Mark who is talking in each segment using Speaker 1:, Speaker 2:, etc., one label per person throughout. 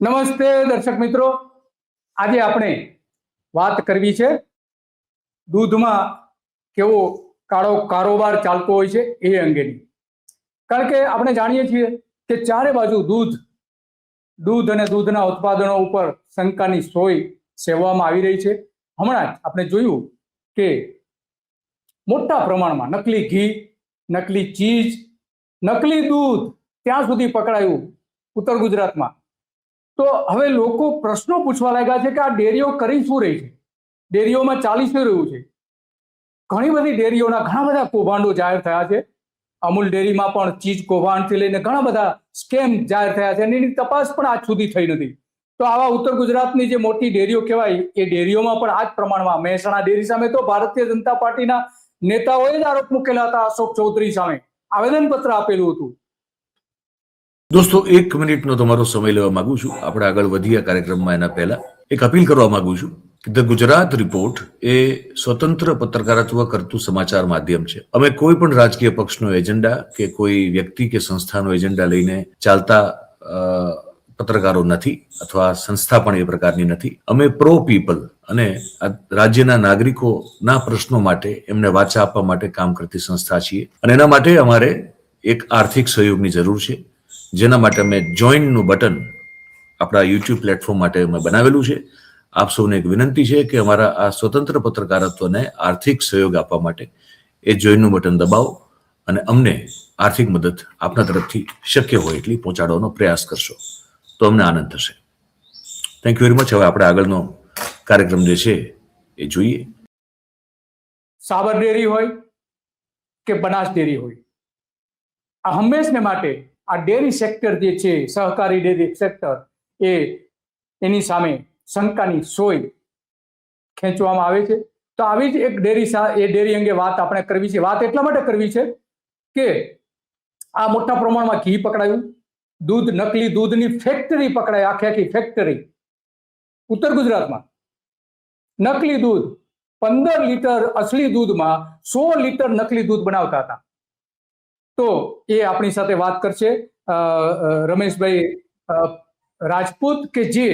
Speaker 1: નમસ્તે દર્શક મિત્રો, આજે આપણે વાત કરવી છે દૂધમાં કેવો કાળો કારોબાર ચાલતો હોય છે એ અંગેની. કારણ કે આપણે જાણીએ છીએ કે ચારે બાજુ દૂધ અને દૂધના ઉત્પાદનો ઉપર શંકાની સોય સેવવામાં આવી રહી છે. હમણાં જ આપણે જોયું કે મોટા પ્રમાણમાં નકલી ઘી, નકલી ચીઝ, નકલી દૂધ ત્યાં સુધી પકડાયું ઉત્તર ગુજરાતમાં. તો હવે લોકો પ્રશ્નો પૂછવા લાગ્યા છે કે આ ડેરીઓ કરી શું રહી છે, ડેરીઓમાં ચાલી શું રહ્યું છે. ઘણી બધી ડેરીઓના ઘણા બધા કૌભાંડો જાહેર થયા છે. અમૂલ ડેરીમાં પણ ચીજ કૌભાંડથી લઈને ઘણા બધા સ્કેમ જાહેર થયા છે અને એની તપાસ પણ આજ સુધી થઈ નથી. તો આવા ઉત્તર ગુજરાતની જે મોટી ડેરીઓ કહેવાય એ ડેરીઓમાં પણ આ જ પ્રમાણમાં મહેસાણા ડેરી સામે તો ભારતીય જનતા પાર્ટીના નેતાઓએ જ આરોપ મૂકેલા હતા. અશોક ચૌધરી સામે આવેદનપત્ર આપેલું હતું.
Speaker 2: દોસ્તો, 1 મિનિટનો તમારો સમય લેવા માંગુ છું. આપણે આગળ વધીએ કાર્યક્રમમાં એના પહેલા એક અપીલ કરવા માંગુ છું કે ધ ગુજરાત રિપોર્ટ એ સ્વતંત્ર પત્રકારત્વ કરતું સમાચાર માધ્યમ છે. અમે કોઈ પણ રાજકીય પક્ષનો એજન્ડા કે કોઈ વ્યક્તિ કે સંસ્થાનો એજન્ડા લઈને ચાલતા પત્રકારો નથી, અથવા સંસ્થા પણ એ પ્રકારની નથી. અમે પ્રો પીપલ અને રાજ્યના નાગરિકોના પ્રશ્નો માટે એમને વાચા આપવા માટે કામ કરતી સંસ્થા છીએ અને એના માટે અમારે એક આર્થિક સહયોગની જરૂર છે, જેના માટે અમે જોઈનનું બટન આપણા યુટ્યુબ પ્લેટફોર્મ માટે અમે બનાવેલું છે. આપ સૌને એક વિનંતી છે કે અમારા આ સ્વતંત્ર પત્રકારત્વને આર્થિક સહયોગ આપવા માટે એ જોઈનનું બટન દબાવો અને અમને આર્થિક મદદ આપના તરફથી શક્ય હોય એટલી પહોંચાડવાનો પ્રયાસ કરશો તો અમને આનંદ થશે. Thank you very much. હવે આપણે આગળનો કાર્યક્રમ જે છે એ જોઈએ.
Speaker 1: સાબર ડેરી હોય કે બનાસ ડેરી હોય, આ હંમેશને માટે આ ડેરી સેક્ટર જે છે, સહકારી ડેરી સેક્ટર, એની સામે શંકાની સોય ખેંચવામાં આવે છે. તો આવી જ એક ડેરી અંગે વાત આપણે કરવી છે. વાત એટલા માટે કરવી છે કે આ મોટા પ્રમાણમાં ઘી પકડાયું, નકલી દૂધની ફેક્ટરી પકડાઈ, આખી ફેક્ટરી ઉત્તર ગુજરાતમાં. નકલી દૂધ 15 લીટર અસલી દૂધમાં 100 લીટર નકલી દૂધ બનાવતા હતા. તો એ આપણી સાથે વાત કરશે રમેશભાઈ રાજપૂત, કે જે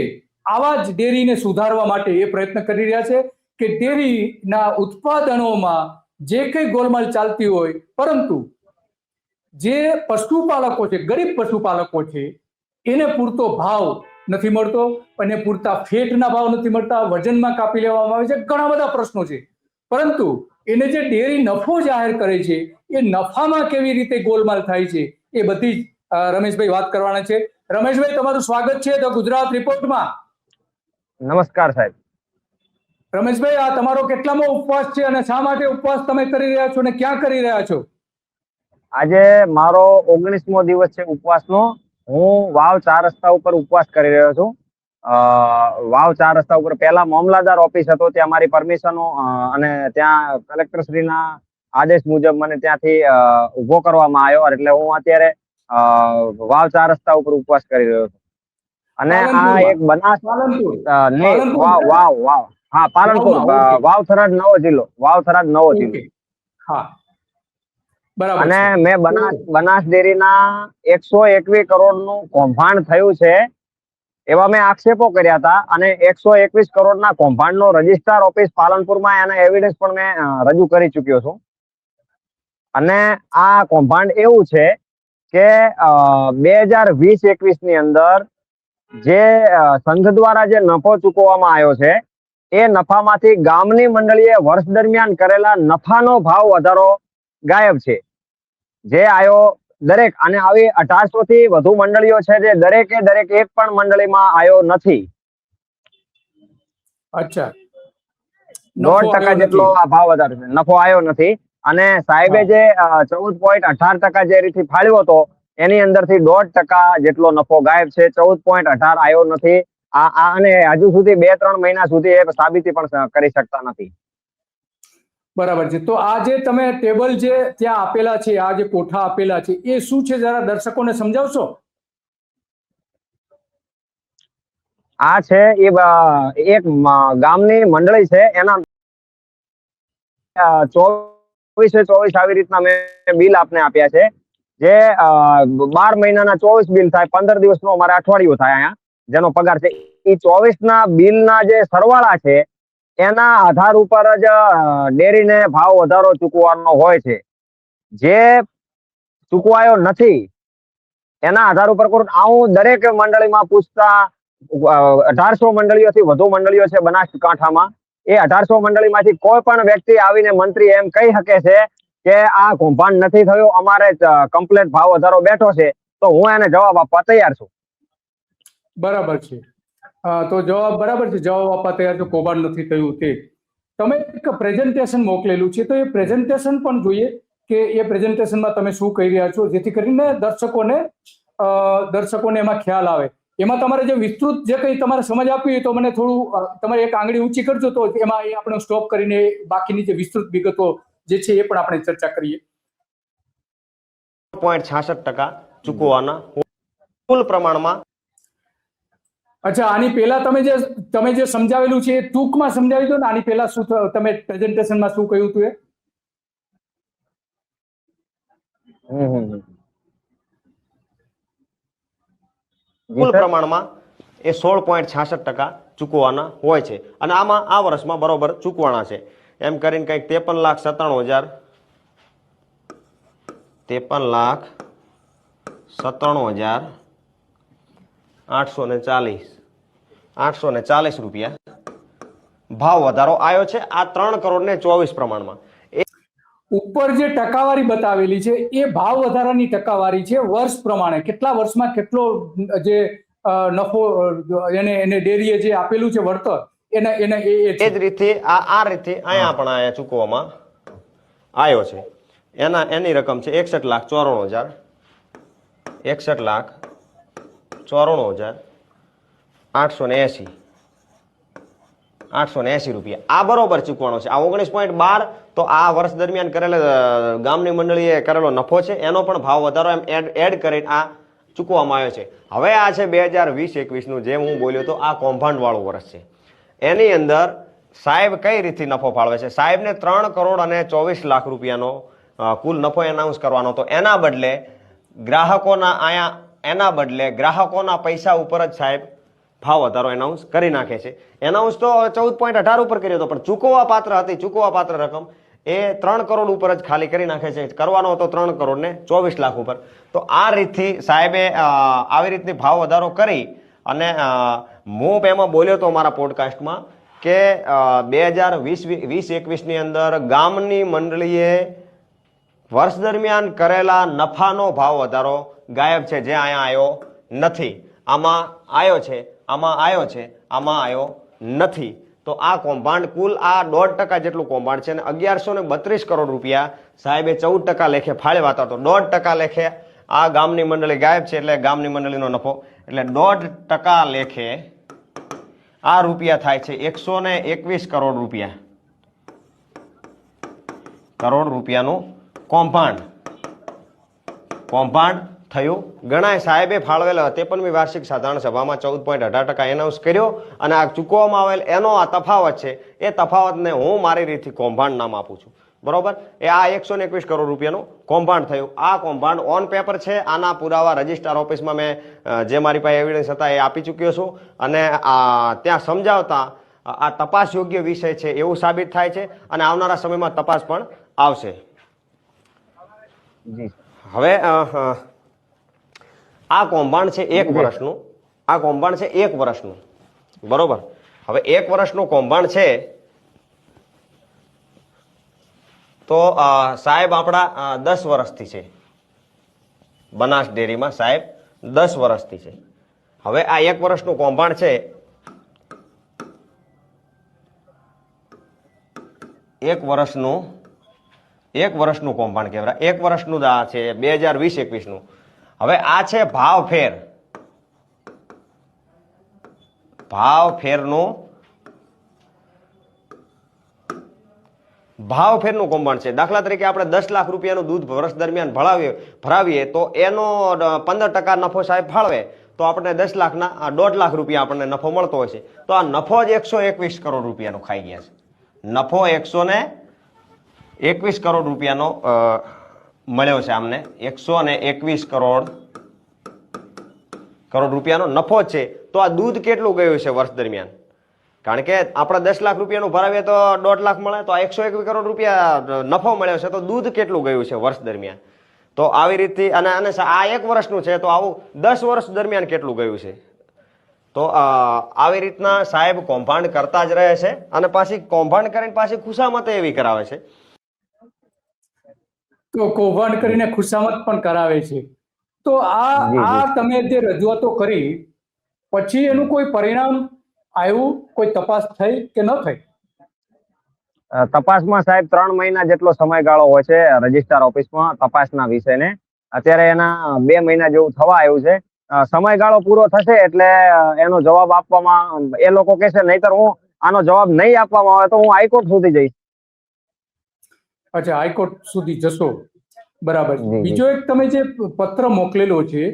Speaker 1: આવા જ ડેરીને સુધારવા માટે એ પ્રયત્ન કરી રહ્યા છે કે ડેરીના ઉત્પાદનોમાં જે કંઈ ગોલમાલ ચાલતી હોય, પરંતુ જે પશુપાલકો છે, ગરીબ પશુપાલકો છે, એને પૂરતો ભાવ નથી મળતો અને પૂરતા ફેટના ભાવ નથી મળતા, વજનમાં કાપી લેવામાં આવે છે, ઘણા બધા પ્રશ્નો છે. પરંતુ એને જે ડેરી નફો જાહેર કરે છે એ નફામાં કેવી રીતે ગોલમાલ થાય છે એ બધી જ રમેશભાઈ વાત કરવાના છે. રમેશભાઈ, તમારું સ્વાગત છે ધ ગુજરાત રિપોર્ટમાં.
Speaker 3: નમસ્કાર સાહેબ.
Speaker 1: રમેશભાઈ, આ તમારો કેટલામો ઉપવાસ છે અને શા માટે ઉપવાસ તમે કરી રહ્યા છો અને ક્યાં કરી રહ્યા છો?
Speaker 3: આજે મારો 19મો દિવસ છે ઉપવાસનો. હું વાવ 4 રસ્તા ઉપર ઉપવાસ કરી રહ્યો છું. વાવ 4 રસ્તા ઉપર પહેલા મામલાદાર ઓફિસ હતો, ત્યાં મારી પરમિશનો અને ત્યાં કલેક્ટરશ્રીના આદેશ મુજબ મને ત્યાંથી ઉભો કરવામાં આવ્યો, એટલે હું અત્યારે વાવ 4 રસ્તા ઉપર ઉપવાસ કરી રહ્યો છું. અને આ એક બનાસ પાલનપુર, વાવ થરાદ નવો જિલ્લો,
Speaker 1: હા, બરાબર.
Speaker 3: અને મેં બનાસ ડેરીના 121 કરોડનું કૌભાંડ થયું છે એવા મેં આક્ષેપો કર્યા હતા, અને 121 કરોડના કૌભાંડનો રજિસ્ટ્રાર ઓફિસ પાલનપુરમાં એના એવિડન્સ પણ મેં રજૂ કરી ચૂક્યો છું. અને આ કૌભાંડ એવું છે કે 2020-21 ની અંદર જે સંઘ દ્વારા જે નફો ચૂકવવામાં આવ્યો છે એ નફામાંથી ગામની મંડળીએ વર્ષ દરમિયાન કરેલા નફાનો ભાવ વધારો ગાયબ છે, જે આયો દરેક. અને આવી 1800 થી વધુ મંડળીઓ છે, જે દરેકે એક પણ મંડળીમાં આયો નથી.
Speaker 1: અચ્છા,
Speaker 3: 1.5% જેટલો આ ભાવ વધારો છે, નફો આવ્યો નથી. અને સાહેબે જે 14.18% જે રીતે ફાળવ્યો હતો એની અંદરથી 1.5% જેટલો નફો ગાયબ છે, 14.18 આવ્યો નથી. અને હજુ સુધી 2-3 મહિના સુધી એ સાબિતી પણ કરી શકતા નથી.
Speaker 1: બરાબર છે. તો આ જે તમે ટેબલ જે ત્યાં આપેલા છે, આ જે કોઠા આપેલા છે, એ શું છે, જરા દર્શકોને સમજાવશો?
Speaker 3: આ છે એ એક ગામની મંડળી છે, એના 24/24 આવી રીતના મેં બિલ આપને આપ્યા છે, જે 12 મહિનાના 24 બિલ થાય, 15 દિવસનું અમારે અઠવાડિયું થાય અહીંયા. જેનો પગાર છે એ 24ના બિલના જે સરવાળા છે એના આધાર ઉપર જ ડેરીને ભાવ વધારો ચૂકવવાનો હોય છે. જે ચૂકવાયો નથી એના આધાર ઉપર આવું દરેક મંડળીમાં પૂછતા 1800 મંડળીઓથી વધુ મંડળીઓ છે બનાસકાંઠામાં. એ 1800 મંડળીમાંથી કોઈ પણ વ્યક્તિ આવીને મંત્રી એમ કહી શકે છે કે આ કૌભાંડ નથી થયું, અમારે કમ્પ્લેટ ભાવ વધારો બેઠો છે, તો હું એને જવાબ આપવા તૈયાર છું.
Speaker 1: બરાબર છે. તો જવાબ બરાબર છે, જવાબ આપવા તૈયાર છો, કૌભાંડ નથી થયું તે. તમે એક પ્રેઝન્ટેશન મોકલેલું છે, તો એ પ્રેઝન્ટેશન પણ જોઈએ કે એ પ્રેઝન્ટેશનમાં તમે શું કહી રહ્યા છો, જેથી કરીને દર્શકોને એમાં ખ્યાલ આવે. એમાં તમારે જે વિસ્તૃત જે કંઈ તમારે સમજ આપવી હોય તો મને થોડું તમારે એક આંગળી ઊંચી કરજો, તો એમાં આપણે સ્ટોપ કરીને બાકીની જે વિસ્તૃત વિગતો જે છે એ પણ આપણે ચર્ચા કરીએ.
Speaker 4: 0.66% ચૂકવવાના કુલ પ્રમાણમાં.
Speaker 1: અચ્છા, આની પહેલા તમે જે સમજાવેલું છે એ ટૂંકમાં સમજાવી દો ને. આની પહેલા શું તમે પ્રેઝન્ટેશનમાં શું કહ્યું હતું એ?
Speaker 4: કુલ પ્રમાણમાં એ 16.66% ચૂકવવાના હોય છે અને આમાં આ વર્ષમાં બરોબર ચૂકવાના છે. એમ કરીને કંઈક 13,97,840 રૂપિયા ભાવ વધારો આવ્યો છે આ 3,24,00,000 પ્રમાણમાં.
Speaker 1: ઉપર જે ટકાવારી બતાવેલી છે એ ભાવ વધારાની ટકાવારી છે વર્ષ પ્રમાણે. કેટલા વર્ષમાં કેટલો જે નફો એને ડેરીએ જે આપેલું છે વળતર એને એ
Speaker 4: જ રીતે આ રીતે અહીંયા પણ અહીંયા ચૂકવવામાં આવ્યો છે. એની રકમ છે 61,94,880 રૂપિયા. આ બરોબર ચૂકવાનો છે. આ 19.12 તો આ વર્ષ દરમિયાન કરેલા ગામની મંડળીએ કરેલો નફો છે, એનો પણ ભાવ વધારો એમ એડ કરીને આ ચૂકવવામાં આવ્યો છે. હવે આ છે 2020-21નું, જે હું બોલ્યો તો આ કૌભાંડ વાળું વર્ષ છે. એની અંદર સાહેબ કઈ રીતે નફો ફાળવે છે? સાહેબને 3,24,00,000 રૂપિયાનો કુલ નફો એનાઉન્સ કરવાનો હતો. એના બદલે ગ્રાહકોના પૈસા ઉપર જ સાહેબ ભાવ વધારો એનાઉન્સ કરી નાખે છે. એનાઉન્સ તો 14.18 ઉપર કર્યો હતો, પણ ચૂકવવા પાત્ર રકમ એ 3 કરોડ ઉપર જ ખાલી કરી નાખે છે. કરવાનો હતો 3,24,00,000 ઉપર. તો આ રીતથી સાહેબે આવી રીતની ભાવ વધારો કરી અને હું એમાં બોલ્યો હતો મારા પોડકાસ્ટમાં કે 2020-21ની અંદર ગામની મંડળીએ વર્ષ દરમિયાન કરેલા નફાનો ભાવ વધારો ગાયબ છે, જે અહીંયા આવ્યો નથી. આમાં આવ્યો છે, આમાં આવ્યો નથી. તો આ કૌભાંડ કુલ આ 1.5% જેટલું કૌભાંડ છે અને 1132 કરોડ રૂપિયા સાહેબે 14% લેખે ફાળવ્યા હતા. તો 1.5% લેખે આ ગામની મંડળી ગાયબ છે, એટલે ગામની મંડળીનો નફો એટલે 1.5% લેખે આ રૂપિયા થાય છે 121 કરોડ રૂપિયાનું કૌભાંડ થયું. ગણાય સાહેબે ફાળવેલા 53મી વાર્ષિક સાધારણ સભામાં 14.18% એનાઉન્સ કર્યો અને આ ચૂકવવામાં આવેલ એનો આ તફાવત છે. એ તફાવતને હું મારી રીતથી કૌભાંડ નામ આપું છું. બરોબર? એ આ 121 કરોડ રૂપિયાનું કૌભાંડ થયું. આ કૌભાંડ ઓન પેપર છે. આના પુરાવા રજિસ્ટ્રાર ઓફિસમાં મેં જે મારી પાસે એવિડન્સ હતા એ આપી ચૂક્યો છું અને ત્યાં સમજાવતા આ તપાસ યોગ્ય વિષય છે એવું સાબિત થાય છે અને આવનારા સમયમાં તપાસ પણ આવશે. હવે આ કૌભાંડ છે 1 વર્ષનું. બરોબર? હવે 1 વર્ષનું કૌભાંડ છે તો સાહેબ આપણા 10 વર્ષથી છે. બનાસ ડેરીમાં સાહેબ 10 વર્ષથી છે. હવે આ 1 વર્ષનું કૌભાંડ છે, 1 વર્ષનું કૌભાંડ કહેવાય. 1 વર્ષનું આ છે 2020-21નું. હવે આ છે ભાવફેરનું કૌભાંડ છે. દાખલા તરીકે આપણે 10 લાખ રૂપિયાનું દૂધ વર્ષ દરમિયાન ભરાવીએ તો એનો 15% નફો સાહેબ ફાળવે તો આપણે 10 લાખના 1.5 લાખ રૂપિયા આપણને નફો મળતો હોય છે. તો આ નફો જ 121 કરોડ રૂપિયાનો ખાઈ ગયા છે. નફો 121 કરોડ રૂપિયાનો મળ્યો છે. આમને 121 કરોડ રૂપિયાનો નફો જ છે, તો આ દૂધ કેટલું ગયું છે વર્ષ દરમિયાન? કારણ કે આપણે 10 લાખ રૂપિયાનું ભરાવીએ તો 1.5 લાખ મળે, તો 101 કરોડ રૂપિયા નફો મળ્યો છે, તો દૂધ કેટલું ગયું છે વર્ષ દરમિયાન? તો આવી રીતે અને આ 1 વર્ષનું છે, તો આવું 10 વર્ષ દરમિયાન કેટલું ગયું છે? તો આવી રીતના સાહેબ કૌભાંડ કરતા જ રહે છે અને પાછી કૌભાંડ કરીને પાછી ખુશામત એવી કરાવે છે.
Speaker 1: તો કૌભાંડ કરીને ખુશામત પણ કરાવે છે. તો આ તમે જે રજૂઆતો કરી પછી એનું કોઈ પરિણામ આવ્યું, કોઈ તપાસ થઈ કે ન થઈ?
Speaker 3: તપાસમાં સાહેબ 3 મહિના જેટલો સમયગાળો હોય છે રજિસ્ટ્રાર ઓફિસમાં તપાસના વિષયને. અત્યારે એના 2 મહિના જેવું થવા આવ્યું છે. સમયગાળો પૂરો થશે એટલે એનો જવાબ આપવામાં એ લોકો કહેશે, નહીતર હું આનો જવાબ નહીં આપવામાં આવે તો હું હાઈકોર્ટ સુધી જઈશ.
Speaker 1: અચ્છા, હાઈકોર્ટ સુધી જશો, બરાબર.
Speaker 3: જી.
Speaker 1: બીજો એક તમે જે પત્ર મોકલેલો છે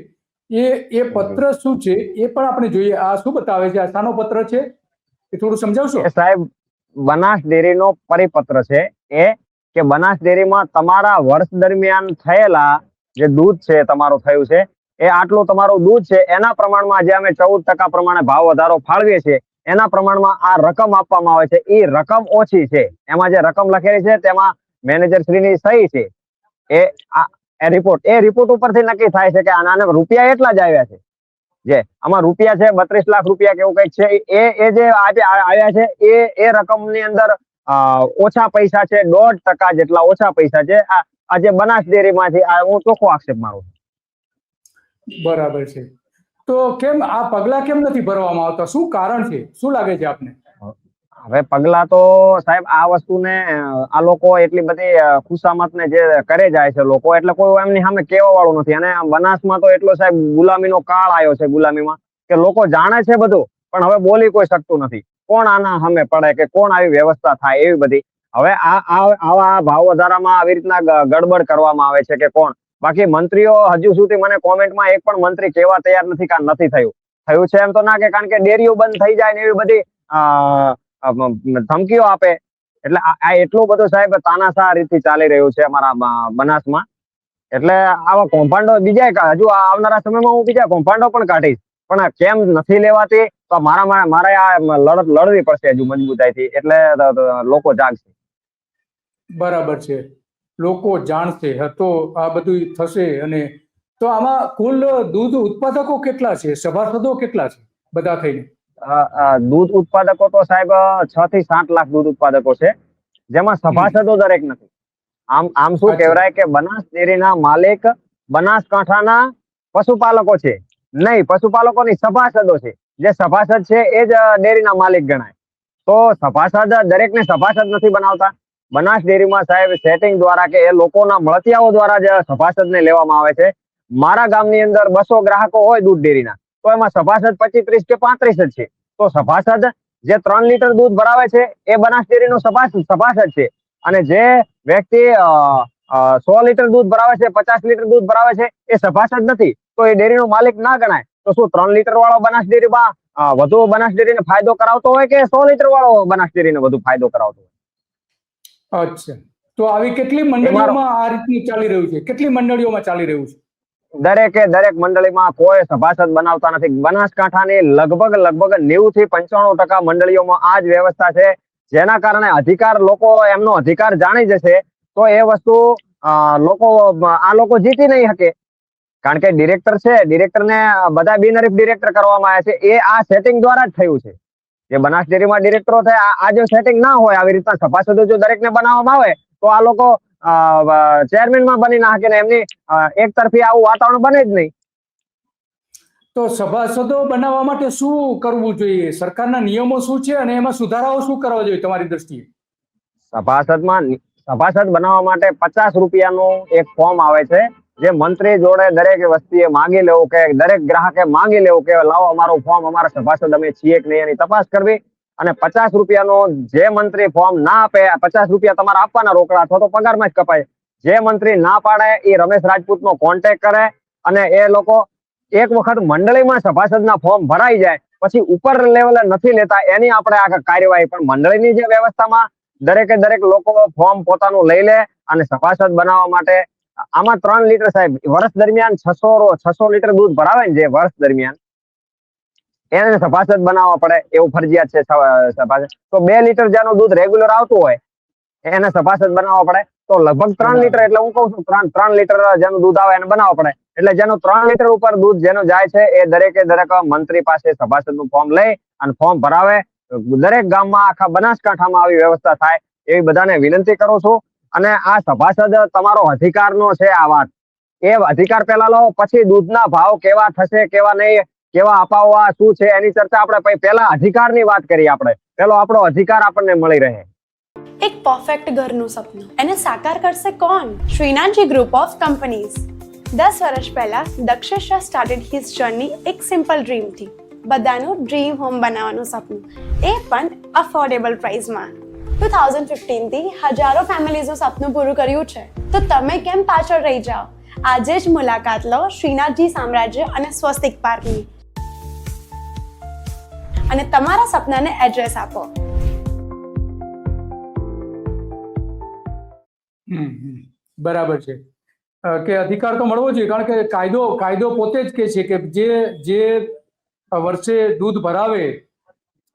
Speaker 1: એ પત્ર શું છે એ પણ આપણે જોઈએ. આ શું બતાવે છે? આ શાનો પત્ર છે એ થોડું સમજાવશો?
Speaker 3: એ સાહેબ બનાસ ડેરીનો પરિપત્ર છે. એ કે બનાસ ડેરીમાં તમારા વર્ષ દરમિયાન થયેલા જે દૂધ છે તમારું થયું છે એ આટલું તમારું દૂધ છે, એના પ્રમાણમાં જે અમે 14% પ્રમાણે ભાવ વધારો ફાળવીએ છીએ એના પ્રમાણમાં આ રકમ આપવામાં આવે છે. એ રકમ ઓછી છે. એમાં જે રકમ લખેલી છે તેમાં મેનેજર શ્રીની સહી છે. એ રિપોર્ટ ઉપરથી નક્કી થાય છે કે આના રૂપિયા એટલા જ આવ્યા છે. જે આમાં રૂપિયા છે 32 લાખ રૂપિયા કે એવું કઈક છે, એ જે આવ્યા છે એ રકમની અંદર ઓછા પૈસા છે, 1.5% જેટલા ઓછા પૈસા છે. આ જે બનાસ ડેરીમાંથી હું ચોખ્ખો આક્ષેપ મારું છું.
Speaker 1: બરાબર છે. તો કેમ આ પગલા કેમ નથી ભરવામાં આવતા? શું કારણ છે? શું લાગે છે આપને?
Speaker 3: હવે પગલા તો સાહેબ આ વસ્તુને આ લોકો એટલી બધી ખુશામત ને જે કરે જાય છે લોકો, એટલે કોઈ એમની સામે કહેવા વાળું નથી. અને બનાસમાં તો એટલો સાહેબ ગુલામીનો કાળ આવ્યો છે ગુલામીમાં, કે લોકો જાણે છે બધું પણ હવે બોલી કોઈ શકતું નથી. કોણ આના સામે પડે કે કોણ આવી વ્યવસ્થા થાય એવી બધી. હવે આવા ભાવ વધારામાં આવી રીતના ગડબડ કરવામાં આવે છે કે કોણ. બાકી મંત્રીઓ હજુ સુધી મને કોમેન્ટમાં એક પણ મંત્રી કહેવા તૈયાર નથી કે નથી થયું છે એમ તો ના કે, કારણ કે ડેરીઓ બંધ થઈ જાય ને એવી બધી ધમકીઓ આપે. એટલે આ એટલું બધું સાહેબ તાનાશાહ રીતથી ચાલી રહ્યું છે અમારા બનાસમાં. એટલે આવા કૌભાંડો બીજા હજુ આવનારા સમયમાં હું બીજા કૌભાંડો પણ કાઢીશ, પણ કેમ નથી લેવાતી તો મારે આ લડત લડવી પડશે હજુ મજબૂતાઈથી. એટલે લોકો જાગશે.
Speaker 1: બરાબર છે, લોકો જાણશે તો આ બધું થશે. અને તો આમાં કુલ દૂધ ઉત્પાદકો કેટલા છે? સભાસદો કેટલા છે બધા થઈને?
Speaker 3: દૂધ ઉત્પાદકો તો સાહેબ 6 થી 7 લાખ દૂધ ઉત્પાદકો છે, જેમાં સભાસદો દરેક નથી. આમ શું કહેવાય કે બનાસ ડેરીના માલિક બનાસકાંઠાના પશુપાલકો છે નહીં, પશુપાલકોની સભાસદો છે. જે સભાસદ છે એ જ ડેરીના માલિક ગણાય. તો સભાસદ દરેકને સભાસદ નથી બનાવતા. બનાસ ડેરીમાં સાહેબ સેટિંગ દ્વારા કે એ લોકોના મળતિયાઓ દ્વારા જ સભાસદને લેવામાં આવે છે. મારા ગામની અંદર 200 ગ્રાહકો હોય દૂધ ડેરીના, તો એમાં સભાસદ 25, 30 કે 35 જ છે. તો સભાસદ જે 3 લીટર દૂધ ભરાવે છે એ બનાસ ડેરીનો સભાસદ છે. અને જે વ્યક્તિ 100 લીટર દૂધ ભરાવે છે, 50 લીટર દૂધ ભરાવે છે, એ સભાસદ નથી, તો એ ડેરીનો માલિક ના ગણાય. તો શું 3 લીટર વાળો બનાસ ડેરીમાં વધુ બનાસ ડેરીને ફાયદો કરાવતો હોય કે 100 લીટર વાળો બનાસ ડેરીને વધુ ફાયદો કરાવતો હોય?
Speaker 1: અચ્છા, તો આવી કેટલી મંડળીઓમાં આ રીતનું ચાલી રહ્યું છે? કેટલી મંડળીઓમાં ચાલી રહ્યું છે?
Speaker 3: દરેક મંડળીમાં કોઈ સભાસદ બનાવતા નથી. બનાસકાંઠાની લગભગ 90 થી 95% મંડળીઓમાં આ જ વ્યવસ્થા છે. જેના કારણે લોકો એમનો અધિકાર જાણી જશે તો એ વસ્તુ આ લોકો જીતી નહીં શકે. કારણ કે ડિરેક્ટર છે, ડિરેક્ટરને બધા બિનહરીફ ડિરેક્ટર કરવામાં આવ્યા છે. એ આ સેટિંગ દ્વારા જ થયું છે. જે બનાસ ડેરીમાં ડિરેક્ટરો થાય, આ જો સેટિંગ ના હોય, આવી રીતના સભાસદો જો દરેકને બનાવવામાં આવે તો આ લોકો ચેરમેનમાં બની ના શકે ને એમની એક તરફી આવું વાતાવરણ બને જ નહીં.
Speaker 1: તો સભાસદો બનાવવા માટે શું કરવું જોઈએ? સરકારના નિયમો શું છે અને એમાં સુધારાઓ શું કરવા જોઈએ તમારી દ્રષ્ટિએ?
Speaker 3: સભાસદ બનાવવા માટે 50 રૂપિયાનું એક ફોર્મ આવે છે, જે મંત્રી જોડે દરેક વસ્તીએ માંગી લેવું, કે દરેક ગ્રાહકે માંગી લેવું કે લાવો અમારું ફોર્મ, અમારા સભાસદ અમે છીએ કે નહીં એની તપાસ કરવી. અને 50 રૂપિયાનો જે મંત્રી ફોર્મ ના આપે, 50 રૂપિયા તમારા આપવાના રોકડા અથવા તો પગારમાં જ કપાય. જે મંત્રી ના પાડે એ રમેશ રાજપૂતનો કોન્ટેક્ટ કરે અને એ લોકો એક વખત મંડળીમાં સભાસદના ફોર્મ ભરાઈ જાય પછી ઉપર લેવલે નથી લેતા, એની આપણે આ કાર્યવાહી. પણ મંડળીની જે વ્યવસ્થામાં દરેક લોકો ફોર્મ પોતાનું લઈ લે અને સભાસદ બનાવવા માટે આમાં 3 લીટર સાહેબ વર્ષ દરમિયાન 600 લીટર દૂધ ભરાવે ને, જે વર્ષ દરમિયાન એને સભાસદ બનાવવા પડે એવું ફરજિયાત છે સભાસદ. તો 2 લીટર જેનું દૂધ રેગ્યુલર આવતું હોય એને સભાસદ બનાવવા પડે. તો લગભગ 3 લીટર, એટલે હું કહું છું 3 લીટર જેનું દૂધ આવે એને બનાવવા પડે. એટલે જેનું 3 લીટર ઉપર દૂધ જેનું જાય છે એ દરેકે દરેક મંત્રી પાસે સભાસદનું ફોર્મ લઈ અને ફોર્મ ભરાવે. દરેક ગામમાં આખા બનાસકાંઠામાં આવી વ્યવસ્થા થાય એવી બધાને વિનંતી કરું છું. અને આ સભાસદ તમારો અધિકારનો છે આ વાત. એ અધિકાર પહેલા લો, પછી દૂધના ભાવ કેવા થશે કેવા નહીં, કેવા અપાવવા શું છે એની ચર્ચા આપણે પહેલા અધિકારની વાત કરીએ. આપણે પેલો આપણો અધિકાર આપણને મળી રહે.
Speaker 5: એક પરફેક્ટ ઘરનું સપનું એને સાકાર કરશે કોણ? Shrinathji group of companies. 10 વર્ષ પહેલા Dakshesh Shah started his journey એક સિમ્પલ ડ્રીમથી. બધાનું ડ્રીમ હોમ બનાવવાનું સપનું, એ પણ અફોર્ડેબલ પ્રાઇસમાં. 2015 થી હજારો ફેમિલીઝનું સપનું પૂરું કર્યું છે. તો તમે કેમ પાછળ રહી જાઓ? આજે જ મુલાકાત લો શ્રીનાથજી સામ્રાજ્ય અને સ્વસ્તિક પાર્કની અને તમારા સપનાને એડ્રેસ આપો.
Speaker 1: બરાબર છે કે અધિકાર તો મળવો જોઈએ, કારણ કે કાયદો પોતે જ કહે છે કે જે વર્ષે દૂધ ભરાવે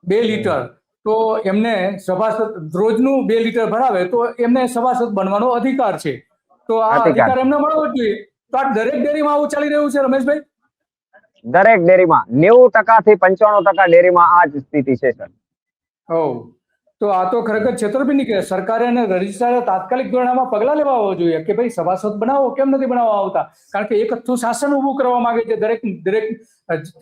Speaker 1: 2 લીટર તો એમને સભાસદ, રોજનું 2 લીટર ભરાવે તો એમને સભાસદ બનવાનો અધિકાર છે. તો આ અધિકાર એમને મળવો જ જોઈએ. તો આ દરેક ડેરીમાં આવું ચાલી રહ્યું છે રમેશભાઈ?
Speaker 3: દરેક ડેરીમાં 90% થી 95% ડેરીમાં આ જ સ્થિતિ છે સર.
Speaker 1: તો આ તો ખરેખર છેતરપિંડી કે સરકારે અને રજિસ્ટ્રારે તાત્કાલિક ધોરણમાં પગલાં લેવા આવવા જોઈએ કે ભાઈ સભાસદ બનાવો, કેમ નથી બનાવવા આવતા? કારણ કે એક અથ્થું શાસન ઊભું કરવા માંગે છે દરેક.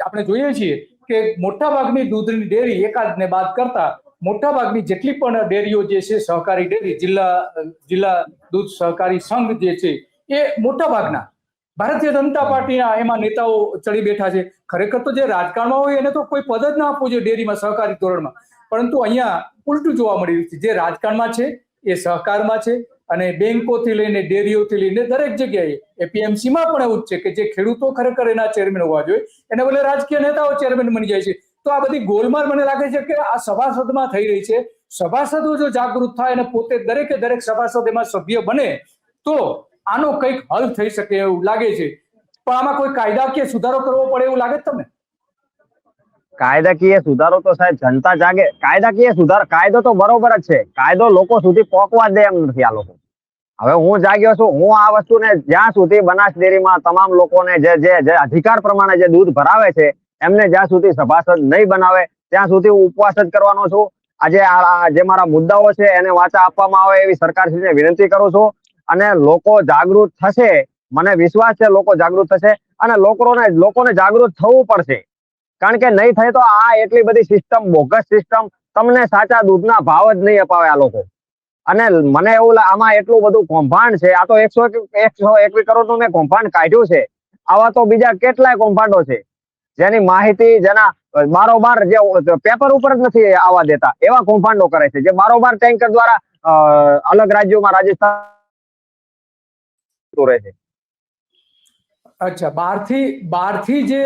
Speaker 1: આપણે જોઈએ છીએ કે મોટા ભાગની દૂધની ડેરી, એકાદને બાદ કરતા મોટા ભાગની જેટલી પણ ડેરીઓ જે છે, સહકારી ડેરી, જિલ્લા દૂધ સહકારી સંઘ જે છે, એ મોટા ભાગના ભારતીય જનતા પાર્ટીના એમાં નેતાઓ ચડી બેઠા છે. ખરેખર તો જે રાજકારણમાં હોય એને તો કોઈ પદ જ ના આપવું જોઈએ ડેરીમાં, સહકારી ધોરણમાં. પરંતુ અહીંયા ઉલટું જોવા મળી રહ્યું છે. જે રાજકારણમાં છે એ સહકારમાં છે, અને બેંકોથી લઈને ડેરીઓથી લઈને દરેક જગ્યાએ એપીએમસીમાં પણ એવું જ છે કે જે ખેડૂતો ખરેખર એના ચેરમેન હોવા જોઈએ, એને બદલે રાજકીય નેતાઓ ચેરમેન બની જાય છે. તો આ બધી ગોલમાલ મને લાગે છે કે આ સભાસદમાં થઈ રહી છે. સભાસદો જો જાગૃત થાય અને પોતે દરેક સભાસદ એમાં સભ્ય બને તો આનો કંઈક હલ થઈ શકે એવું લાગે છે. પણ આમાં કોઈ કાયદાકીય સુધારો કરવો પડે એવું લાગે છે તમને?
Speaker 3: કાયદાકીય સુધારો તો સાહેબ જનતા જાગે. કાયદો તો બરોબર જ છે. કાયદો લોકો સુધી પહોંચવા દે એમ નથી આ લોકો. હવે હું જાગ્યો છું, હું આ વસ્તુને જ્યાં સુધી બનાસ ડેરીમાં તમામ લોકોને જે અધિકાર પ્રમાણે જે દૂધ ભરાવે છે એમને જ્યાં સુધી સભાસદ નહીં બનાવે ત્યાં સુધી હું ઉપવાસ જ કરવાનો છું. આજે જે મારા મુદ્દાઓ છે એને વાચા આપવામાં આવે એવી સરકારશ્રીને વિનંતી કરું છું. અને લોકો જાગૃત થશે, મને વિશ્વાસ છે લોકો જાગૃત થશે. અને લોકોને જાગૃત થવું પડશે, કારણ કે નહીં થાય તો આ એટલી બધી સિસ્ટમ, બોગસ સિસ્ટમ, તમને સાચા દૂધના ભાવ જ નહીં અપાવે આ લોકો. અને મને એવું આમાં એટલું બધું કૌભાંડ છે. આ તો 121 કરોડનું મેં કૌભાંડ કાઢ્યું છે. આવા તો બીજા કેટલાય કૌભાંડો છે જેની માહિતી, જેના બારોબાર જે પેપર ઉપર જ નથી આવવા દેતા એવા કૌભાંડો કરે છે, જે બારોબાર ટેન્કર દ્વારા અલગ રાજ્યોમાં, રાજસ્થાન રહે છે.
Speaker 1: અચ્છા, બહારથી જે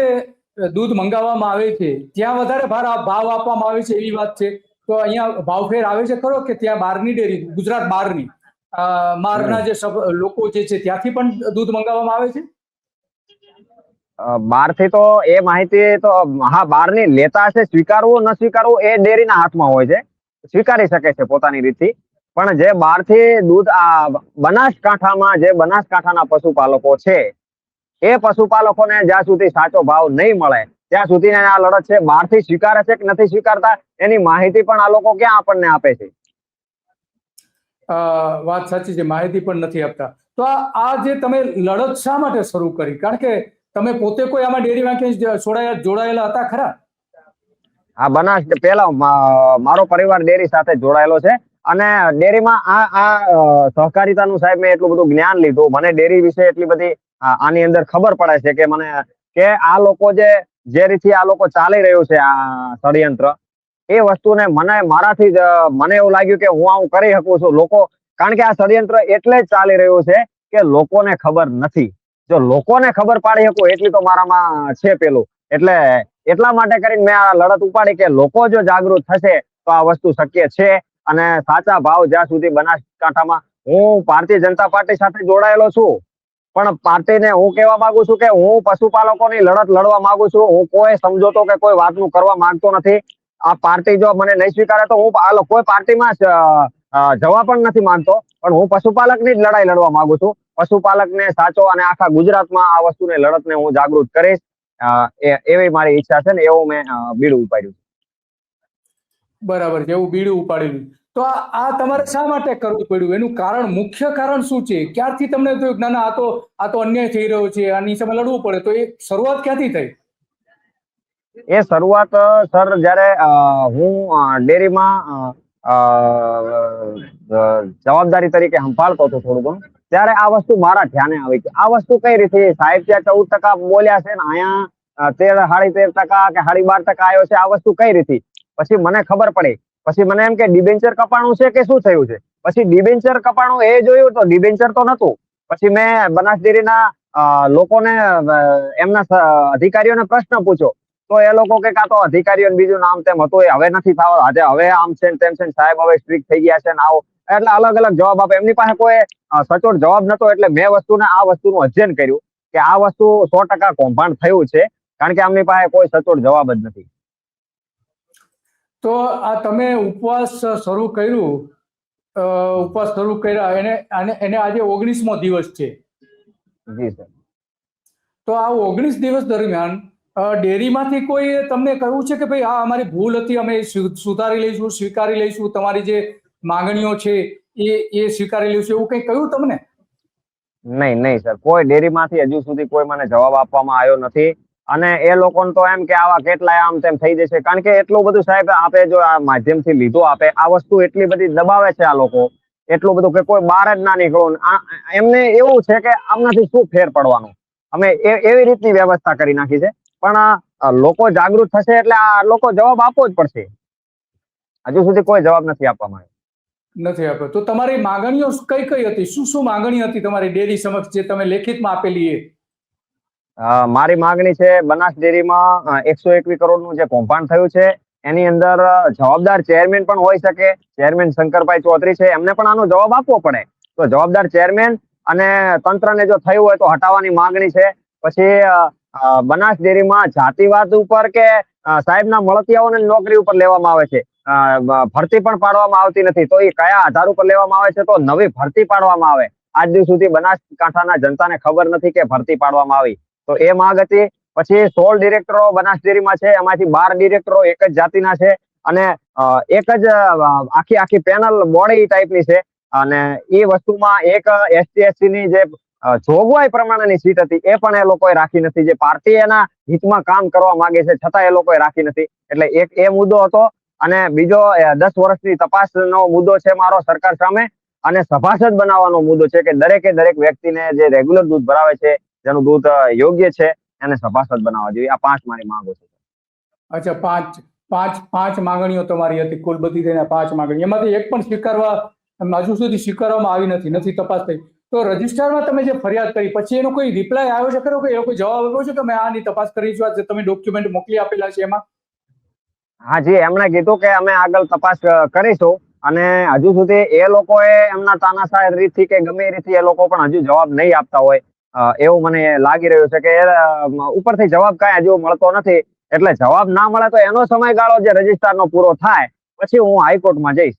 Speaker 1: દૂધ મંગાવવામાં આવે છે ત્યાં વધારે ભાવ આપવામાં આવે છે એવી વાત છે. તો અહીંયા ભાવફેર આવે છે ખરો કે ત્યાં બહારની ડેરી, ગુજરાત બહારની બહારના જે લોકો જે છે ત્યાંથી પણ દૂધ મંગાવવામાં આવે છે?
Speaker 3: બહારથી તો એ માહિતી તો હા બહારની લેતા હશે. સ્વીકારવું ન સ્વીકારવું એ ડેરીના હાથમાં હોય છે. સ્વીકારી શકે છે પોતાની રીતથી. પણ જે બહારથી દૂધ બનાસકાંઠામાં જે બનાસકાંઠાના પશુપાલકો છે એ પશુપાલકોને જ્યાં સુધી સાચો ભાવ નહીં મળે ત્યાં સુધી આ લડત છે. બહારથી સ્વીકારે છે કે નથી સ્વીકારતા એની માહિતી પણ આ લોકો ક્યાં આપણને આપે છે?
Speaker 1: વાત સાચી છે, માહિતી પણ નથી આપતા. તો આ જે તમે લડત શા માટે શરૂ કરી? કારણ કે તમે પોતે કોઈ આમાં ડેરીમાં ક્યાંય જોડાયેલા હતા ખરા?
Speaker 3: હા, બનાસ પેલા મારો પરિવાર ડેરી સાથે જોડાયેલો છે. અને ડેરીમાં આ સહકારિતાનું સાહેબ મેં એટલું બધું જ્ઞાન લીધું, મને ડેરી વિશે એટલી બધી આની અંદર ખબર પડે છે કે આ લોકો જે રીતે આ લોકો ચાલી રહ્યું છે આ ષડયંત્ર, એ વસ્તુને મારાથી મને એવું લાગ્યું કે હું આવું કરી શકું છું. લોકો, કારણ કે આ ષડયંત્ર એટલે જ ચાલી રહ્યું છે કે લોકોને ખબર નથી. જો લોકોને ખબર પાડી શકું એટલી તો મારામાં છે પેલું. એટલે એટલા માટે કરીને મેં આ લડત ઉપાડી કે લોકો જો જાગૃત થશે તો આ વસ્તુ શક્ય છે. અને સાચા ભાવ જ્યાં સુધી બનાસકાંઠામાં, હું ભારતીય જનતા પાર્ટી સાથે જોડાયેલો છું પણ પાર્ટીને હું કહેવા માંગુ છું કે હું પશુપાલકોની લડત લડવા માંગુ છું. હું કોઈ સમજોતો કે કોઈ વાતનું કરવા માંગતો નથી. આ પાર્ટી જો મને નહીં સ્વીકારે તો હું કોઈ પાર્ટીમાં જવા પણ નથી માંગતો, પણ હું પશુપાલકની જ લડાઈ લડવા માંગુ છું. પશુપાલકને સાચો અને આખા ગુજરાતમાં આ વસ્તુની લડતને હું જાગૃત કરીશ, એવી મારી ઈચ્છા છે ને એવું મેં બીડું ઉપાડ્યું.
Speaker 1: બરાબર છે, એવું બીડું ઉપાડેલું. તો આ તમારે શા માટે કરવું પડ્યું? એનું કારણ, મુખ્ય કારણ શું છે? ક્યારથી તમને થયું ના ના આ તો અન્યાય થઈ રહ્યો છે, આની સામે લડવું પડે? તો એ શરૂઆત ક્યાંથી થઈ?
Speaker 3: એ શરૂઆત સર જ્યારે હું ડેરીમાં જવાબદારી તરીકે સંભાળતો હતો થોડું ઘણું, ત્યારે આ વસ્તુ મારા ધ્યાને આવી કે આ વસ્તુ કઈ રીતે સાહેબ ત્યાં 14% બોલ્યા છે ને અહીંયા 13.5% કે 12% આવ્યો છે, આ વસ્તુ કઈ રીતે? પછી મને ખબર પડી. પછી મને એમ કે ડિબેન્ચર કપાણું છે કે શું થયું છે. પછી ડિબેન્ચર કપાણું એ જોયું તો ડિબેન્ચર તો નતું. પછી મેં બનાસ ડેરીના લોકોને, એમના અધિકારીઓને પ્રશ્ન પૂછ્યો તો એ લોકો કે કાં તો અધિકારીઓને બીજું નામ તેમ હતું, એ હવે નથી થવા, આજે હવે આમ છે ને તેમ છે, સાહેબ હવે સ્ટ્રિક્ટ થઈ ગયા છે ને આવો, એટલે અલગ અલગ જવાબ આપે. એમની પાસે કોઈ સચોટ જવાબ નતો. એટલે મેં આ વસ્તુનું અધ્યયન કર્યું કે આ વસ્તુ 100% કૌભાંડ થયું છે, કારણ કે આમની પાસે કોઈ સચોટ જવાબ જ નથી.
Speaker 1: તો આ તમે ઉપવાસ શરૂ કર્યા એને આજે 19મો દિવસ છે.
Speaker 3: જી સર.
Speaker 1: તો આ 19 દિવસ દરમિયાન ડેરીમાંથી કોઈ તમને કહ્યું છે કે ભાઈ આ અમારી ભૂલ હતી, અમે સુધારી લઈશું, સ્વીકારી લઈશું, તમારી જે માંગણીઓ છે એ સ્વીકારી લઈશું, એવું કંઈ કહ્યું તમને?
Speaker 3: નહીં સર, કોઈ ડેરીમાંથી હજુ સુધી કોઈ મને જવાબ આપવામાં આવ્યો નથી. અને એ લોકોને તો એમ કે આવા કેટલાય આમ તેમ થઈ જશે, કારણ કે એટલું બધું સાહેબ આપે જો આ માધ્યમથી લીધો આપે, આ વસ્તુ એટલી બધી દબાવે છે આ લોકો, એટલું બધું કે કોઈ બહાર જ ના નીકળો. એમને એવું છે કે આમનાથી શું ફેર પડવાનું, અમે એવી રીતની વ્યવસ્થા કરી નાખી છે. પણ લોકો જાગૃત થશે એટલે આ લોકો જવાબ આપવો જ પડશે. હજુ સુધી કોઈ જવાબ નથી આપવામાં આવ્યો.
Speaker 1: નથી આપ્યો. તો તમારી માંગણીઓ કઈ હતી? શું માંગણી હતી તમારી ડેરી સમક્ષ જે તમે લેખિતમાં આપેલી?
Speaker 3: મારી માંગણી છે, બનાસ ડેરીમાં 121 કરોડનું જે કૌભાંડ થયું છે એની અંદર જવાબદાર ચેરમેન પણ હોઈ શકે. ચેરમેન શંકરભાઈ ચૌધરી છે, એમને પણ આનો જવાબ આપવો પડે. તો જવાબદાર ચેરમેન અને તંત્રને જો થયું હોય તો હટાવવાની માંગણી છે. પછી બનાસ ડેરીમાં જાતિવાદ ઉપર કે સાહેબના મળતિયાઓને નોકરી ઉપર લેવામાં આવે છે, ભરતી પણ પાડવામાં આવતી નથી. તો એ કયા આધાર ઉપર લેવામાં આવે છે? તો નવી ભરતી પાડવામાં આવે. આજ દિવસ સુધી બનાસકાંઠાના જનતાને ખબર નથી કે ભરતી પાડવામાં આવી. તો એ માંગ હતી. પછી 16 ડિરેક્ટરો બનાસ ડેરીમાં છે, એમાંથી 12 ડિરેક્ટરો એક જ જાતિના છે અને એક જ આખી પેનલ બોડી ટાઈપની છે. અને એ વસ્તુમાં એક ST/SC ની જે જોગવાઈ પ્રમાણેની સીટ હતી એ પણ એ લોકોએ રાખી નથી. જે પાર્ટી એના હિતમાં કામ કરવા માંગે છે છતાં એ લોકોએ રાખી નથી. એટલે એક એ મુદ્દો હતો. અને બીજો 10 વર્ષની તપાસનો મુદ્દો છે મારો સરકાર સામે. અને સભાસદ બનાવવાનો મુદ્દો છે કે દરેક વ્યક્તિને જે રેગ્યુલર દૂધ ભરાવે છે, જેનું દૂધ યોગ્ય છે, એને સભાસદ બનાવવા જોઈએ. આ 5 મારી માંગો છે.
Speaker 1: અચ્છા, પાંચ માંગણીઓ તમારી હતી, કુલ બધી થઈને 5 માંગણી. એમાંથી એક પણ હજુ સુધી સ્વીકારવામાં આવી નથી તપાસ થઈ. તો રજિસ્ટરમાં તમે જે ફરિયાદ કરી પછી એનો કોઈ રિપ્લાય આવ્યો છે ખરો? કે એ લોકો જવાબ આપ્યો છે કે અમે આની તપાસ કરીશું, જે તમે ડોક્યુમેન્ટ મોકલી આપેલા છે એમાં?
Speaker 3: હા જી, એમણે કીધું કે અમે આગળ તપાસ કરીશું. અને હજુ સુધી એ લોકોએ એમના તાનાશાહ રીતથી કે ગમે એ રીતથી એ લોકો પણ હજુ જવાબ નહીં આપતા હોય એવું મને લાગી રહ્યું છે કે ઉપરથી જવાબ કાંઈ હજુ મળતો નથી. એટલે જવાબ ના મળે તો એનો સમયગાળો જે રજિસ્ટ્રારનો પૂરો થાય પછી હું હાઈકોર્ટમાં જઈશ.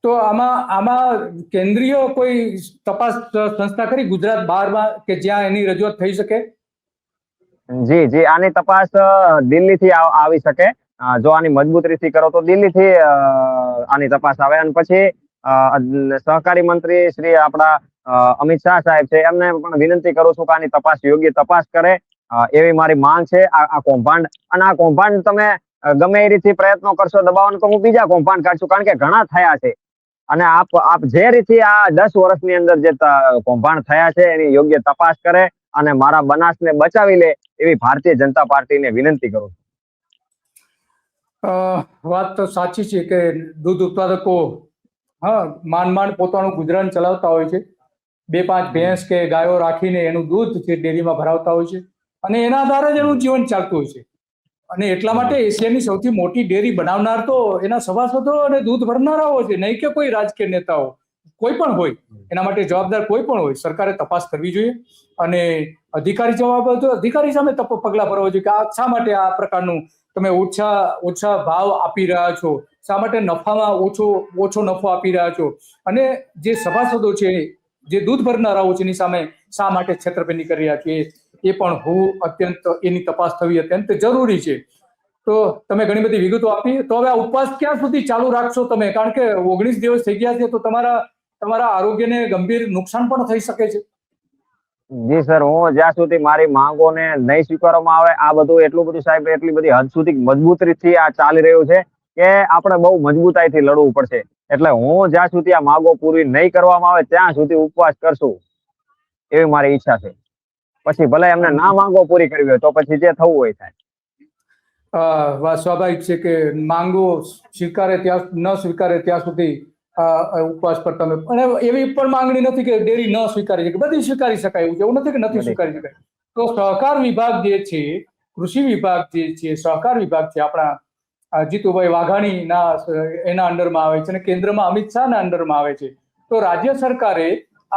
Speaker 1: તો આમાં કેન્દ્રીય કોઈ તપાસ સંસ્થા ખરી ગુજરાત બહારમાં કે જ્યાં એની રજૂઆત થઈ શકે?
Speaker 3: જી, આની તપાસ દિલ્હીથી આવી શકે. જો આની મજબૂત રીતથી કરો તો દિલ્હીથી આની તપાસ આવે. અને પછી સહકારી મંત્રી શ્રી આપણા અમિત શાહ સાહેબ છે, એમને પણ વિનંતી કરું છું કે આની તપાસ યોગ્ય તપાસ કરે, એવી મારી માંગ છે. આ કૌભાંડ અને આ કૌભાંડ તમે ગમે એ રીતથી પ્રયત્નો કરશો દબાવવાનો તો હું બીજા કૌભાંડ કાઢશું, કારણ કે ઘણા થયા છે. અને આપ જે રીતે આ 10 વર્ષની અંદર જે કૌભાંડ થયા છે એની યોગ્ય તપાસ કરે અને મારા બનાસને બચાવી લે એવી ભારતીય જનતા પાર્ટીને વિનંતી કરું છું.
Speaker 1: વાત તો સાચી છે કે દૂધ ઉત્પાદકો માંડ પોતાનું ગુજરાન ચલાવતા હોય છે. 2-5 ભેંસ કે ગાયો રાખીને એનું દૂધ છે ડેરીમાં ભરાવતા હોય છે અને એના આધારે જ એનું જીવન ચાલતું હોય છે. અને એટલા માટે એશિયાની સૌથી મોટી ડેરી બનાવનાર તો એના સભાસદો અને દૂધ ભરનારાઓ છે, નહીં કે કોઈ રાજકીય નેતાઓ. કોઈ પણ હોય એના માટે જવાબદાર કોઈ પણ હોય, સરકારે તપાસ કરવી જોઈએ અને અધિકારી અધિકારી સામે પગલાં ભરવા જોઈએ કે આ શા માટે આ પ્રકારનું તમે ઓછા ભાવ આપી રહ્યા છો, શા માટે નફામાં ઓછો નફો આપી રહ્યા છો, અને જે સભાસદો છે, જે દૂધ ભરનારાઓ છે, એની સામે શા માટે છેતરપિંડી કરી રહ્યા છે, એ પણ એની તપાસ થવી અત્યંત જરૂરી છે. તો તમે ઘણી બધી વિગતો આપી. તો હવે આ ઉપવાસ ક્યાં સુધી ચાલુ રાખશો તમે? કારણ કે 19 દિવસ થઈ ગયા છે, તો તમારા આરોગ્યને ગંભીર નુકસાન પણ થઈ શકે છે.
Speaker 3: જી સર, હું જ્યાં સુધી મારી માંગોને નહીં સ્વીકારવામાં આવે, આ બધું એટલું બધું સાહેબ, એટલી બધી હદ સુધી મજબૂતીથી આ ચાલી રહ્યું છે કે આપણે બહુ મજબૂતાઈથી લડવું પડશે. એટલે હું જ્યાં સુધી આ માંગો પૂરી નહીં કરવામાં આવે ત્યાં સુધી ઉપવાસ કરશું, એવી મારી ઈચ્છા છે. પછી ભલે એમને ના માંગો પૂરી કરવી હોય તો પછી જે થવું હોય થાય.
Speaker 1: સ્વાભાવિક છે કે માંગો ન સ્વીકારે ત્યાં સુધી ઉપવાસ પર તમે, અને એવી પણ માંગણી નથી કે ડેરી ન સ્વીકારી શકે, બધી સ્વીકારી શકાય એવું છે, એવું નથી કે નથી સ્વીકારી શકાય. તો સહકાર વિભાગ જે છે, કૃષિ વિભાગ જે છે, સહકાર વિભાગ છે, આપણા જીતુભાઈ વાઘાણીના એના અંડરમાં આવે છે અને કેન્દ્રમાં અમિત શાહના અંડરમાં આવે છે. તો રાજ્ય સરકારે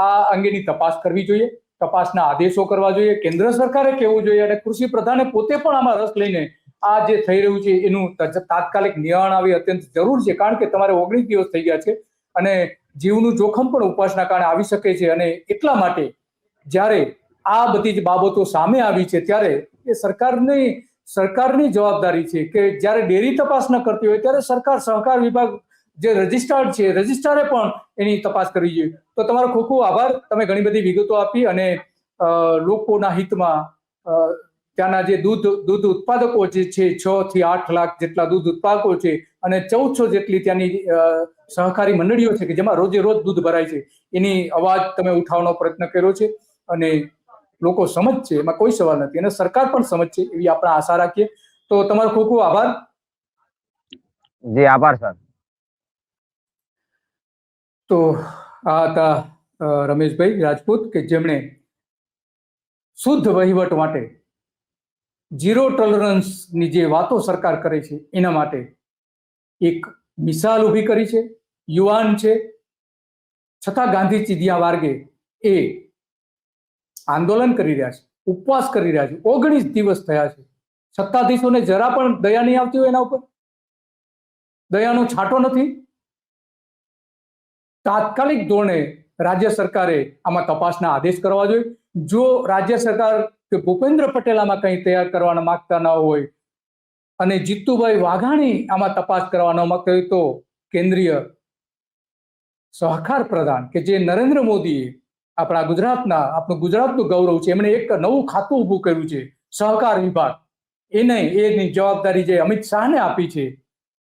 Speaker 1: આ અંગેની તપાસ કરવી જોઈએ, તપાસના આદેશો કરવા જોઈએ, કેન્દ્ર સરકારે કહેવું જોઈએ અને કૃષિ પ્રધાને પોતે પણ આમાં રસ લઈને આ જે થઈ રહ્યું છે એનું તાત્કાલિક નિવારણ આવી અત્યંત જરૂર છે. કારણ કે તમારે 19 દિવસ થઈ ગયા છે અને જીવનું જોખમ પણ ઉપવાસના કારણે આવી શકે છે. અને એટલા માટે જ્યારે આ બધી જ બાબતો સામે આવી છે ત્યારે એ સરકારની જવાબદારી છે કે જ્યારે ડેરી તપાસ ન કરતી હોય ત્યારે સહકાર વિભાગ જે રજિસ્ટ્રાર છે, રજિસ્ટ્રારે પણ એની તપાસ કરવી જોઈએ. તો તમારો ખૂબ ખૂબ આભાર. તમે ઘણી બધી વિગતો આપી અને લોકોના હિતમાં ત્યાંના જે દૂધ ઉત્પાદકો જે છે, 6 થી 8 લાખ જેટલા દૂધ ઉત્પાદકો છે અને 1400 જેટલી ત્યાંની સહકારી મંડળીઓ છે કે જેમાં રોજે રોજ દૂધ ભરાય છે, એની અવાજ તમે ઉઠાવવાનો પ્રયત્ન કર્યો છે અને લોકો સમજશે, એમાં કોઈ સવાલ નથી, અને સરકાર પણ સમજશે એવી આપણે આશા રાખીએ. તો તમારો ખૂબ ખૂબ આભાર.
Speaker 3: જી આભાર સર.
Speaker 1: તો આ હતા રમેશભાઈ રાજપૂત કે જેમણે શુદ્ધ વહીવટ માટે ઝીરો ટોલરન્સની જે વાતો સરકાર કરે છે એના માટે એક મિસાલ ઊભી કરી છે. યુવાન છે છતાં ગાંધીજી જ્યાં વાર્ગે એ આંદોલન કરી રહ્યા છે, ઉપવાસ કરી રહ્યા છે, 19 દિવસ થયા છે, સત્તાધીશોને જરા પણ દયા નહીં આવતી હોય, એના ઉપર દયાનો છાંટો નથી. તાત્કાલિક ધોરણે રાજ્ય સરકારે આમાં તપાસના આદેશ કરવા જોઈએ. જો રાજ્ય સરકાર કે ભૂપેન્દ્ર પટેલ આમાં કંઈ તૈયાર કરવાના માંગતા ન હોય અને જીતુભાઈ વાઘાણી આમાં તપાસ કરવા ન માંગતા હોય તો કેન્દ્રીય સહકાર પ્રધાન કે જે નરેન્દ્ર મોદીએ આપણું ગુજરાતનું ગૌરવ છે, એમણે એક નવું ખાતું ઊભું કર્યું છે સહકાર વિભાગ, એની જવાબદારી જે અમિત શાહને આપી છે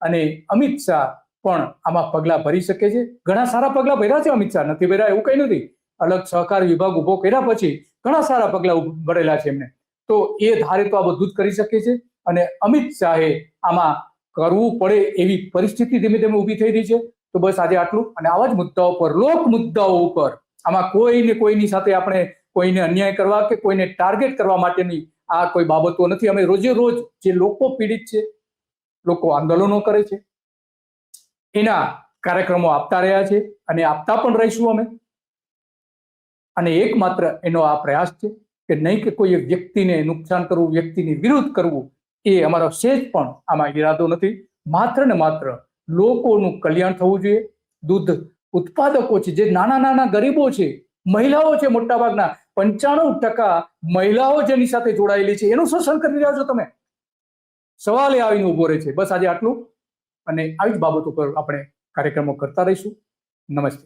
Speaker 1: અને અમિત શાહ પણ આમાં પગલાં ભરી શકે છે. ઘણા સારા પગલાં ભર્યા છે અમિત શાહ, નથી ભર્યા એવું કંઈ નથી. અલગ સહકાર વિભાગ ઉભો કર્યા પછી ઘણા સારા પગલાં ભરેલા છે એમને. તો એ ધારે તો આ બધું જ કરી શકે છે અને અમિત શાહે આમાં કરવું પડે એવી પરિસ્થિતિ ધીમે ધીમે ઊભી થઈ રહી છે. તો બસ આજે આટલું, અને આવા જ મુદ્દાઓ પર, લોક મુદ્દાઓ ઉપર, આમાં કોઈની સાથે આપણે કોઈને અન્યાય કરવા કે કોઈને ટાર્ગેટ કરવા માટેની આ કોઈ બાબતો નથી. અમે રોજે રોજ જે લોકો પીડિત છે, લોકો આંદોલનો કરે છે, એના કાર્યક્રમો આપતા રહ્યા છે અને આપતા પણ રહીશું અમે. અને એકમાત્ર એનો આ પ્રયાસ છે કે નહીં કે કોઈ વ્યક્તિને નુકસાન કરવું, વ્યક્તિની વિરુદ્ધ કરવું, એ અમારો સહેજ પણ આમાં ઈરાદો નથી. માત્ર ને માત્ર લોકોનું કલ્યાણ થવું જોઈએ. દૂધ ઉત્પાદકો છે, જે નાના ગરીબો છે, મહિલાઓ છે, મોટાભાગના 95% મહિલાઓ જેની સાથે જોડાયેલી છે, એનું શોષણ કરી રહ્યા છો તમે. સવાલ એ આવીને ઉભો રહે છે. બસ આજે આટલું, અને આવી જ બાબતો પર આપણે કાર્યક્રમો કરતા રહીશું. નમસ્તે.